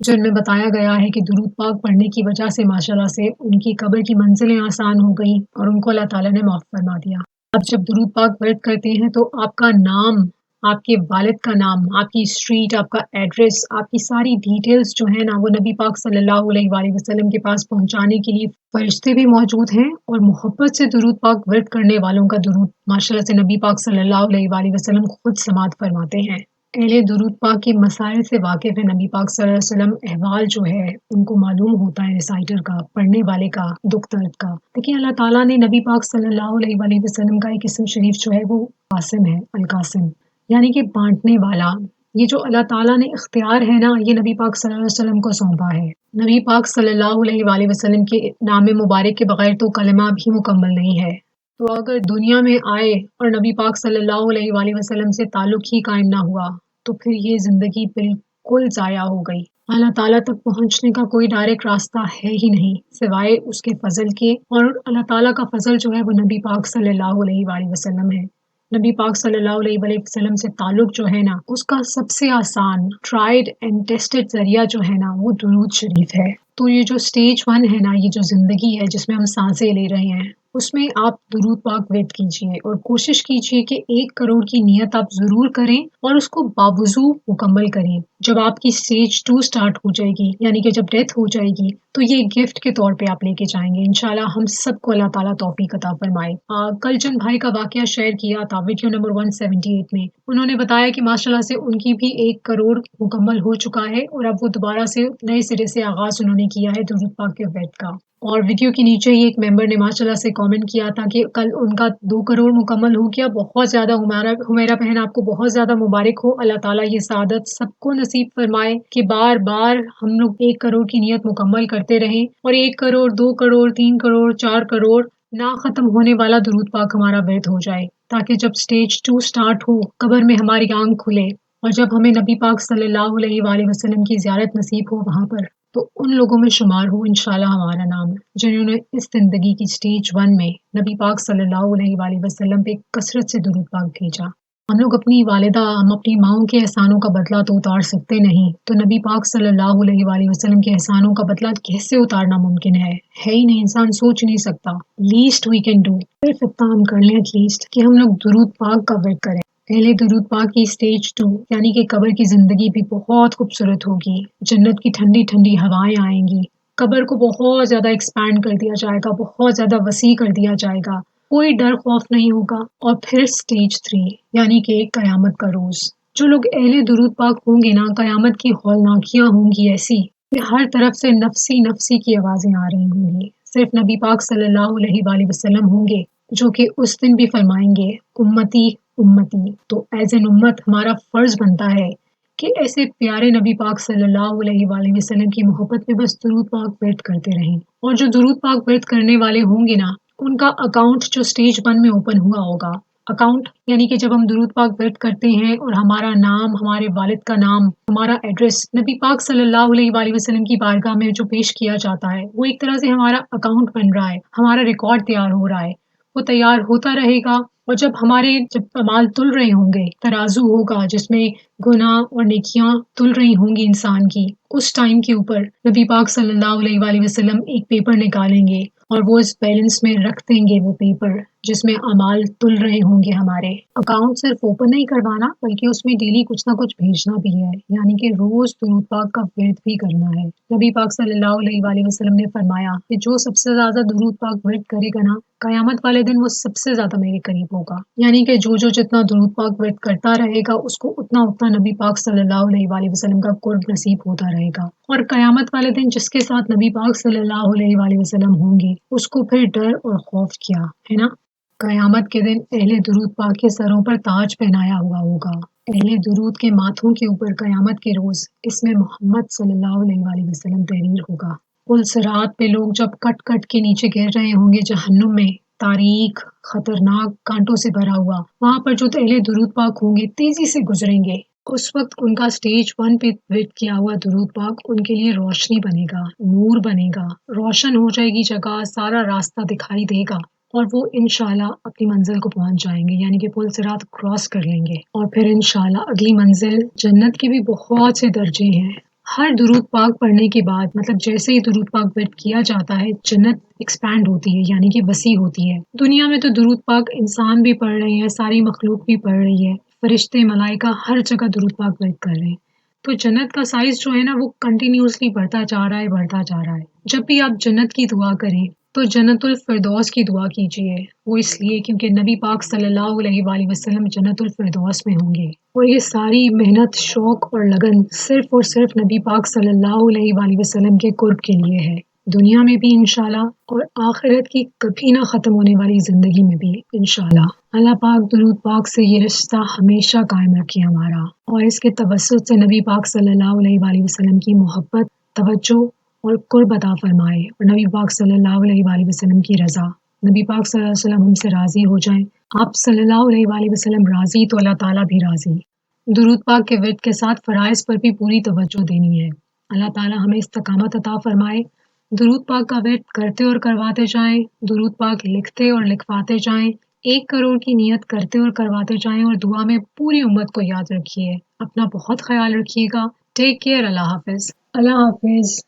جن میں بتایا گیا ہے کہ درود پاک پڑھنے کی وجہ سے ماشاءاللہ سے ان کی قبر کی منزلیں آسان ہو گئیں اور ان کو اللہ تعالیٰ نے معاف فرما دیا۔ آپ جب درود پاک ورد کرتے ہیں تو آپ کا نام، آپ کے والد کا نام، آپ کی اسٹریٹ، آپ کا ایڈریس، آپ کی ساری ڈیٹیلز جو ہے نا وہ نبی پاک صلی اللہ علیہ وآلہ وسلم کے پاس پہنچانے کے لیے فرشتے بھی موجود ہیں، اور محبت سے درود پاک ورد کرنے والوں کا درود ماشاءاللہ سے نبی پاک صلی اللہ علیہ وآلہ وسلم خود سماعت فرماتے ہیں۔ اہل درود پاک کے مسائل سے واقف ہے نبی پاک صلی اللہ علیہ وسلم، احوال جو ہے ان کو معلوم ہوتا ہے ریسائٹر کا، پڑھنے والے کا، دکھ درد کا۔ دیکھیں اللہ تعالیٰ نے نبی پاک صلی اللہ علیہ وآلہ وسلم کا ایک اسم شریف جو ہے وہ قاسم ہے، القاسم، یعنی کہ بانٹنے والا۔ یہ جو اللہ تعالیٰ نے اختیار ہے نا، یہ نبی پاک صلی اللہ علیہ وسلم کو سونپا ہے۔ نبی پاک صلی اللہ علیہ وآلہ وسلم کے نام مبارک کے بغیر تو کلمہ بھی مکمل نہیں ہے۔ تو اگر دنیا میں آئے اور نبی پاک صلی اللہ علیہ وآلہ وسلم سے تعلق ہی قائم نہ ہوا تو پھر یہ زندگی بالکل ضائع ہو گئی۔ اللہ تعالیٰ تک پہنچنے کا کوئی ڈائریکٹ راستہ ہے ہی نہیں سوائے اس کے فضل کے، اور اللہ تعالیٰ کا فضل جو ہے وہ نبی پاک صلی اللہ علیہ وآلہ وسلم ہے۔ نبی پاک صلی اللہ علیہ وآلہ وسلم سے تعلق جو ہے نا، اس کا سب سے آسان ٹرائیڈ اینڈ ٹیسٹڈ ذریعہ جو ہے نا وہ درود شریف ہے۔ تو یہ جو سٹیج 1 ہے نا، یہ جو زندگی ہے جس میں ہم سانسیں لے رہے ہیں، اس میں آپ درود پاک ورد کیجئے اور کوشش کیجئے کہ 1 کروڑ کی نیت آپ ضرور کریں اور اس کو باوضو مکمل کریں۔ جب آپ کی سٹیج 2 سٹارٹ ہو جائے گی، یعنی کہ جب ڈیتھ ہو جائے گی، تو یہ گفٹ کے طور پہ آپ لے کے جائیں گے۔ انشاءاللہ ہم سب کو اللہ تعالیٰ توفیق عطا فرمائے۔ کل جن بھائی کا واقعہ شیئر کیا تھا ویڈیو نمبر 178 میں، انہوں نے بتایا کہ ماشاءاللہ سے ان کی بھی 1 کروڑ مکمل ہو چکا ہے، اور اب وہ دوبارہ سے نئے سرے سے آغاز انہوں نے کیا ہے درود پاک کے ورد کا۔ اور ویڈیو کے نیچے ہی ایک ممبر نے ماشاءاللہ سے کامنٹ کیا تھا کہ کل ان کا 2 کروڑ مکمل ہو گیا۔ بہت زیادہ حمیرہ بہن، آپ کو بہت زیادہ مبارک ہو۔ اللہ تعالیٰ یہ سعادت سب کو نصیب فرمائے کہ بار بار ہم لوگ 1 کروڑ کی نیت مکمل کرتے رہیں، اور 1 کروڑ 2 کروڑ 3 کروڑ 4 کروڑ نہ ختم ہونے والا درود پاک ہمارا ورد ہو جائے، تاکہ جب سٹیج 2 سٹارٹ ہو، قبر میں ہماری آنکھ کھلے، اور جب ہمیں نبی پاک صلی اللہ علیہ وآلہ وسلم کی زیارت نصیب ہو وہاں پر، تو ان لوگوں میں شمار ہو انشاءاللہ ہمارا نام، جنہوں نے اس زندگی کی سٹیج 1 میں نبی پاک صلی اللہ علیہ وآلہ وسلم پہ کثرت سے درود پاک بھیجا۔ ہم لوگ اپنی والدہ، ہم اپنی ماؤں کے احسانوں کا بدلہ تو اتار سکتے نہیں، تو نبی پاک صلی اللہ علیہ وآلہ وسلم کے احسانوں کا بدلہ کیسے اتارنا ممکن ہے ہی نہیں، انسان سوچ نہیں سکتا۔ لیسٹ وی کین ڈو، صرف اتنا ہم کر لیں ایٹ لیسٹ کہ ہم لوگ درود پاک کا ورد کریں۔ پہلے درود پاک کی سٹیج 2 یعنی کہ قبر کی زندگی بھی بہت خوبصورت ہوگی، جنت کی ٹھنڈی ٹھنڈی ہوائیں آئیں گی، قبر کو بہت زیادہ ایکسپینڈ کر دیا جائے گا، بہت زیادہ وسیع کر دیا جائے گا، کوئی ڈر خوف نہیں ہوگا۔ اور پھر سٹیج 3 یعنی کہ قیامت کا روز، جو لوگ اہل درود پاک ہوں گے نا، قیامت کی ہولناکیاں ہوں گی ایسی کہ ہر طرف سے نفسی نفسی کی آوازیں آ رہی ہوں گی۔ صرف نبی پاک صلی اللہ علیہ وآلہ وسلم ہوں گے جو کہ اس دن بھی فرمائیں گے امتی امتی۔ تو ایز این امت ہمارا فرض بنتا ہے کہ ایسے پیارے نبی پاک صلی اللہ علیہ وآلہ وسلم کی محبت میں بس درود پاک ورد کرتے رہیں، اور جو درود پاک ورد کرنے والے ہوں گے نا، ان کا اکاؤنٹ جو سٹیج 1 میں اوپن ہوا ہوگا، اکاؤنٹ یعنی کہ جب ہم درود پاک ورد کرتے ہیں اور ہمارا نام، ہمارے والد کا نام، ہمارا ایڈریس نبی پاک صلی اللہ علیہ وآلہ وسلم کی بارگاہ میں جو پیش کیا جاتا ہے، وہ ایک طرح سے ہمارا اکاؤنٹ بن رہا ہے، ہمارا ریکارڈ تیار ہو رہا ہے، وہ تیار ہوتا رہے گا۔ اور جب ہمارے اعمال تل رہے ہوں گے، ترازو ہوگا جس میں گناہ اور نیکیاں تل رہی ہوں گی انسان کی، اس ٹائم کے اوپر نبی پاک صلی اللہ علیہ وآلہ وسلم ایک پیپر نکالیں گے اور وہ اس بیلنس میں رکھ دیں گے، وہ پیپر جس میں اعمال تل رہے ہوں گے ہمارے۔ اکاؤنٹ صرف اوپن نہیں کروانا بلکہ اس میں ڈیلی کچھ نہ کچھ بھیجنا بھی ہے، یعنی کہ روز درود پاک کا ورد بھی کرنا ہے۔ نبی پاک صلی اللہ علیہ وآلہ وسلم نے فرمایا کہ جو سب سے زیادہ درود پاک ورد کرے گا نا، قیامت والے دن وہ سب سے زیادہ میرے قریب ہوگا۔ یعنی کہ جو جتنا درود پاک ورد کرتا رہے گا، اس کو اتنا نبی پاک صلی اللہ علیہ وآلہ وسلم کا قرب نصیب ہوتا رہے گا۔ اور قیامت والے دن جس کے ساتھ نبی پاک صلی اللہ علیہ وآلہ وسلم ہوں گے، اس کو پھر ڈر اور خوف کیا ہے نا۔ قیامت کے دن اہل درود پاک کے سروں پر تاج پہنایا ہوا ہوگا، اہل درود کے ماتھوں کے اوپر قیامت کے روز اس میں محمد صلی اللہ علیہ وآلہ وسلم تحریر ہوگا۔ پل صراط پہ لوگ جب کٹ کٹ کے نیچے گر رہے ہوں گے جہنم میں، تاریک، خطرناک، کانٹوں سے بھرا ہوا، وہاں پر جو اہل درود پاک ہوں گے تیزی سے گزریں گے۔ اس وقت ان کا سٹیج 1 پہ ورد کیا ہوا درود پاک ان کے لیے روشنی بنے گا، نور بنے گا، روشن ہو جائے گی جگہ، سارا راستہ دکھائی دے گا، اور وہ انشاءاللہ اپنی منزل کو پہنچ جائیں گے، یعنی کہ پل صراط کراس کر لیں گے۔ اور پھر انشاءاللہ اگلی منزل جنت کے بھی بہت سے درجے ہیں، ہر درود پاک پڑھنے کے بعد مطلب جیسے ہی درود پاک ورد کیا جاتا ہے جنت ایکسپینڈ ہوتی ہے یعنی کہ وسیع ہوتی ہے۔ دنیا میں تو درود پاک انسان بھی پڑھ رہے ہیں، ساری مخلوق بھی پڑھ رہی ہے، فرشتے ملائکہ ہر جگہ درود پاک ورد کر رہے ہیں۔ تو جنت کا سائز جو ہے نا وہ کنٹینیوسلی بڑھتا جا رہا ہے بڑھتا جا رہا ہے۔ جب بھی آپ جنت کی دعا کریں تو جنت الفردوس کی دعا کیجیے، وہ اس لیے کیونکہ نبی پاک صلی اللہ علیہ وآلہ وسلم جنت الفردوس میں ہوں گے، اور یہ ساری محنت شوق اور لگن صرف اور صرف نبی پاک صلی اللہ علیہ وآلہ وسلم کے قرب کے لیے ہے، دنیا میں بھی انشاءاللہ اور آخرت کی کبھی نہ ختم ہونے والی زندگی میں بھی انشاءاللہ۔ اللہ پاک درود پاک سے یہ رشتہ ہمیشہ قائم رکھے ہمارا، اور اس کے توسط سے نبی پاک صلی اللہ علیہ وآلہ وسلم کی محبت، توجہ اور قرب عطا فرمائے، اور نبی پاک صلی اللہ علیہ وآلہ وسلم کی رضا، نبی پاک صلی اللہ علیہ وسلم ہم سے راضی ہو جائیں، آپ صلی اللہ علیہ وآلہ وسلم راضی تو اللہ تعالیٰ بھی راضی۔ درود پاک کے ورد کے ساتھ فرائض پر بھی پوری توجہ دینی ہے، اللہ تعالیٰ ہمیں استقامت عطا فرمائے۔ درود پاک کا ورد کرتے اور کرواتے جائیں، درود پاک لکھتے اور لکھواتے جائیں، 1 کروڑ کی نیت کرتے اور کرواتے جائیں، اور دعا میں پوری امت کو یاد رکھیے۔ اپنا بہت خیال رکھیے گا۔ Take care. اللہ حافظ۔ اللہ حافظ۔